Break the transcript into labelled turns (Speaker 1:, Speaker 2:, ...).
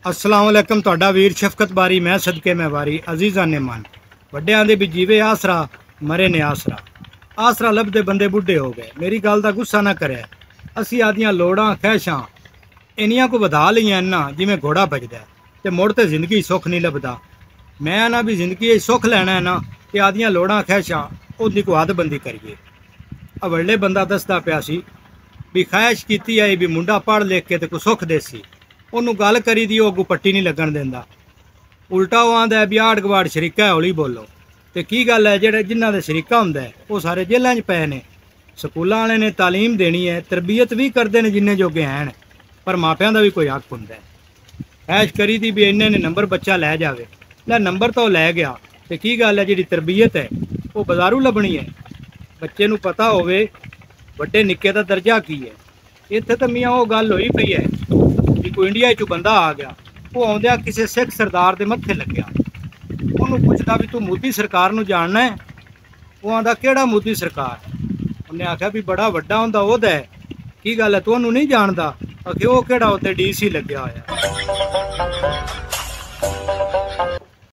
Speaker 1: अस्सलाम वालेकुम। तुहाडा वीर शफकत बारी मैं सदके मैं वारी अजीज़ा ने मन वड्डियां दे भी जीवे आसरा मरे ने आसरा। आसरा लभदे बंदे बुढ़े हो गए। मेरी गल दा गुस्सा ना करे। असी आदियां लोड़ां ख्वाहिशां इन्नियां को वधा लईयां ना जिवें घोड़ा भजदा ते मुड़ ते जिंदगी सुख नहीं लभदा। मैं ना भी जिंदगी सुख लैना है ना ते आदियां लोड़ां ख्वाहिशां ओदी को हदबंदी करिए। अवड़े बंदा दसदा पिया सी भी ख्वाहिश कीती आई भी मुंडा पढ़ लिख के ते को सुख देसी। ਉਹਨੂੰ ਗੱਲ ਕਰੀ ਦੀ ਉਹ ਅੱਗੋਂ ਪੱਟੀ ਨਹੀਂ ਲੱਗਣ ਦਿੰਦਾ। ਉਲਟਾ ਉਹ ਆਂਦਾ ਵੀ ਆੜ ਗਵਾੜ ਸ਼ਰੀਕਾ ਹੌਲੀ ਬੋਲੋ। ਤੇ ਕੀ ਗੱਲ ਹੈ ਜਿਹੜੇ ਜਿਨ੍ਹਾਂ ਦੇ ਸ਼ਰੀਕਾ ਹੁੰਦਾ ਉਹ ਸਾਰੇ ਜੇਲ੍ਹਾਂ 'ਚ ਪਏ ਨੇ। ਸਕੂਲਾਂ ਵਾਲੇ ਨੇ ਤਾਲੀਮ ਦੇਣੀ ਹੈ, ਤਰਬੀਅਤ ਵੀ ਕਰਦੇ ਨੇ ਜਿੰਨੇ ਜੋਗੇ ਹਨ, ਪਰ ਮਾਪਿਆਂ ਦਾ ਵੀ ਕੋਈ ਹੱਕ ਹੁੰਦਾ ਹੈ। ਐਸ਼ ਕਰੀ ਦੀ ਵੀ ਇੰਨੇ ਨੇ ਨੰਬਰ ਬੱਚਾ ਲੈ ਜਾਵੇ, ਲੈ ਨੰਬਰ ਤਾਂ ਉਹ ਲੈ ਗਿਆ ਤੇ ਕੀ ਗੱਲ ਹੈ ਜਿਹੜੀ ਤਰਬੀਅਤ ਹੈ ਉਹ ਬਾਜ਼ਾਰੂ ਲੱਭਣੀ ਹੈ। ਬੱਚੇ ਨੂੰ ਪਤਾ ਹੋਵੇ ਵੱਡੇ ਨਿੱਕੇ ਦਾ ਦਰਜਾ ਕੀ ਹੈ। ਇੱਥੇ ਤਾਂ ਮੀਆਂ ਉਹ ਗੱਲ ਹੋਈ ਪਈ ਹੈ भी कोई इंडिया चो बंदा आ गया, वो आउंदिया किसी सिख सरदार के मत्थे लग्या। उन्होंने पूछता भी तू मोदी सरकार नूं जानना है? वो आंदा केड़ा मोदी सरकार? उन्हें आख्या भी बड़ा वड्डा उहदा ओहदा है। की गल है तू नहीं जानदा? आखे वो केड़ा उत्ते DC लग्या होया।